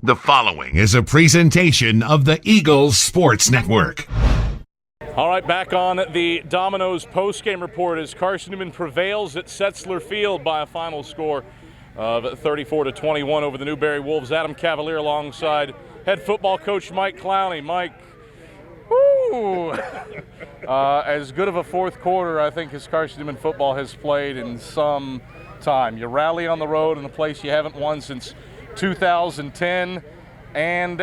The following is a presentation of the Eagles Sports Network. All right, back on the Domino's postgame report as Carson-Newman prevails at Setzler Field by a final score of 34-21 over the Newberry Wolves. Adam Cavalier alongside head football coach Mike Clowney. Mike, woo! As good of a fourth quarter, I think, as Carson-Newman football has played in some time. You rally on the road in a place you haven't won since 2010, and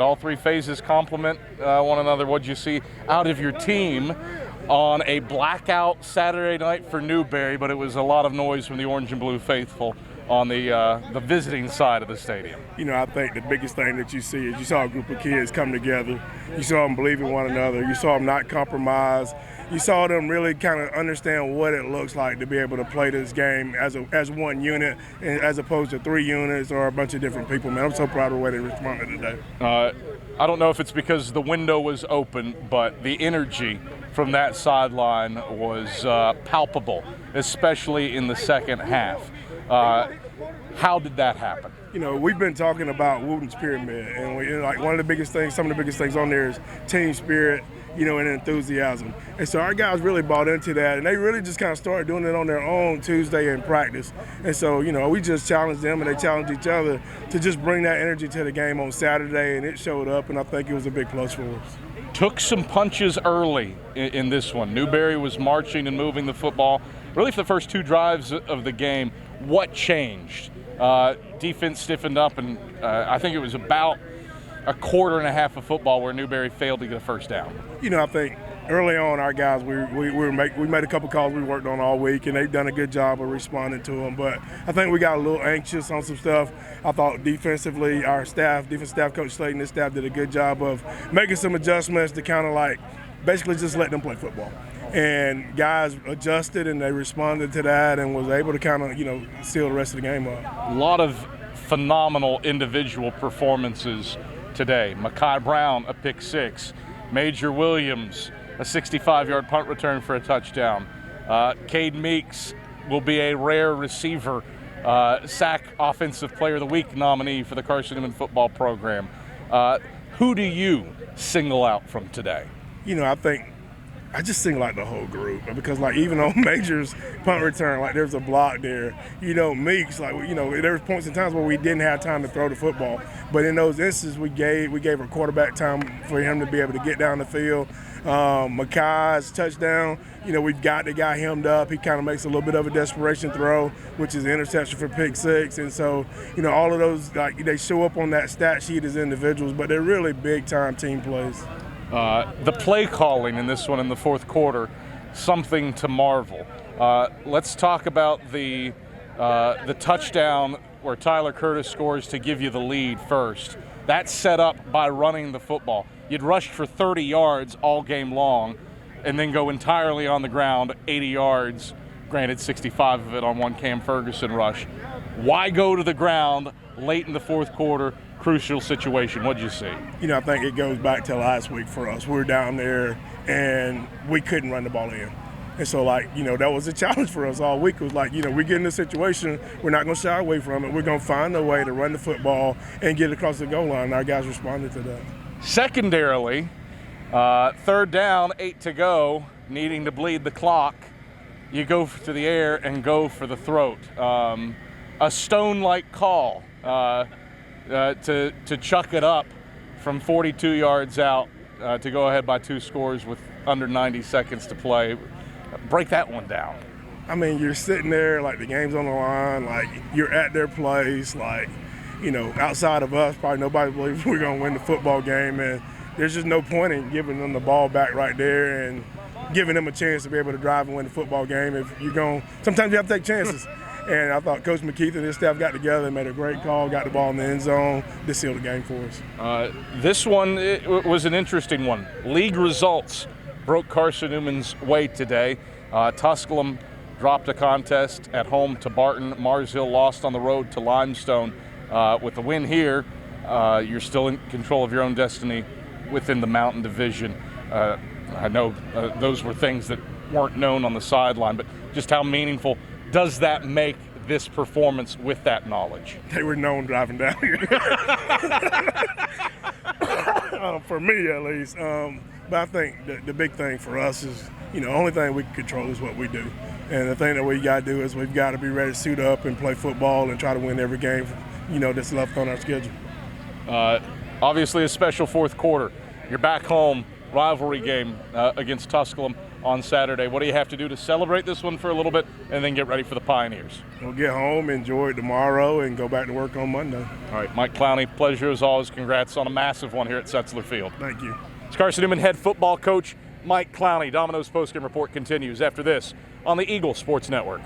all three phases complement one another. What'd you see out of your team on a blackout Saturday night for Newberry? But it was a lot of noise from the orange and blue faithful on the visiting side of the stadium. You know, I think the biggest thing that you see is you saw a group of kids come together. You saw them believe in one another. You saw them not compromise. You saw them really kind of understand what it looks like to be able to play this game as one unit, as opposed to three units or a bunch of different people. Man, I'm so proud of the way they responded today. I don't know if it's because the window was open, but the energy from that sideline was palpable, especially in the second half. How did that happen? You know, we've been talking about Wooten's Pyramid, and like one of the biggest things, some of the biggest things on there is team spirit, you know, and enthusiasm. And so our guys really bought into that, and they really just kind of started doing it on their own Tuesday in practice. And so, you know, we just challenged them, and they challenged each other to just bring that energy to the game on Saturday, and it showed up, and I think it was a big plus for us. Took some punches early in this one. Newberry was marching and moving the football really for the first two drives of the game. What changed? Defense stiffened up, and I think it was about a quarter and a half of football where Newberry failed to get a first down. You know, I think early on our guys, we made a couple calls we worked on all week, and they've done a good job of responding to them. But I think we got a little anxious on some stuff. I thought defensively, our defense staff, Coach Slayton, his staff did a good job of making some adjustments to kind of like basically just let them play football. And guys adjusted, and they responded to that and was able to kind of, you know, seal the rest of the game up. A lot of phenomenal individual performances today. Mekhi Brown, a pick six. Major Williams, a 65-yard punt return for a touchdown. Cade Meeks will be a rare receiver, SAC Offensive Player of the Week nominee for the Carson-Newman football program. Who do you single out from today? You know, I just single out the whole group, because like even on Major's punt return, like there's a block there. You know, Meeks, like, you know, there was points in times where we didn't have time to throw the football, but in those instances we gave our quarterback time for him to be able to get down the field. Mekhi's touchdown, you know, we've got the guy hemmed up. He kind of makes a little bit of a desperation throw, which is an interception for pick six. And so, you know, all of those, like, they show up on that stat sheet as individuals, but they're really big-time team plays. The play calling in this one in the fourth quarter, something to marvel. Let's talk about the touchdown where Tyler Curtis scores to give you the lead first. That's set up by running the football. You'd rushed for 30 yards all game long and then go entirely on the ground 80 yards, granted 65 of it on one Cam Ferguson rush. Why go to the ground late in the fourth quarter? Crucial situation. What'd you see? You know, I think it goes back to last week for us. We were down there and we couldn't run the ball in. And so, like, you know, that was a challenge for us all week. It was like, you know, we get in this situation, we're not going to shy away from it. We're going to find a way to run the football and get across the goal line. And our guys responded to that. Secondarily, third down, 8 to go, needing to bleed the clock. You go to the air and go for the throat. A stone-like call. To chuck it up from 42 yards out to go ahead by 2 scores with under 90 seconds to play. Break that one down. I mean, you're sitting there like the game's on the line, like you're at their place, like, you know, outside of us, probably nobody believes we're going to win the football game, and there's just no point in giving them the ball back right there and giving them a chance to be able to drive and win the football game. If you're going, sometimes you have to take chances. And I thought Coach McKeith and his staff got together and made a great call, got the ball in the end zone to seal the game for us. This one was an interesting one. League results broke Carson-Newman's way today. Tusculum dropped a contest at home to Barton. Mars Hill lost on the road to Limestone. With the win here, you're still in control of your own destiny within the Mountain Division. I know those were things that weren't known on the sideline, but just how meaningful does that make this performance with that knowledge? They were known driving down here. For me, at least. But I think the big thing for us is, the only thing we can control is what we do. And the thing that we got to do is we've got to be ready to suit up and play football and try to win every game, that's left on our schedule. Obviously a special fourth quarter. You're back home, rivalry game against Tusculum on Saturday. What do you have to do to celebrate this one for a little bit and then get ready for the Pioneers? We'll get home, enjoy it tomorrow, and go back to work on Monday. All right, Mike Clowney, pleasure as always. Congrats on a massive one here at Setzler Field. Thank you. It's Carson-Newman head football coach Mike Clowney. Domino's postgame report continues after this on the Eagle Sports Network.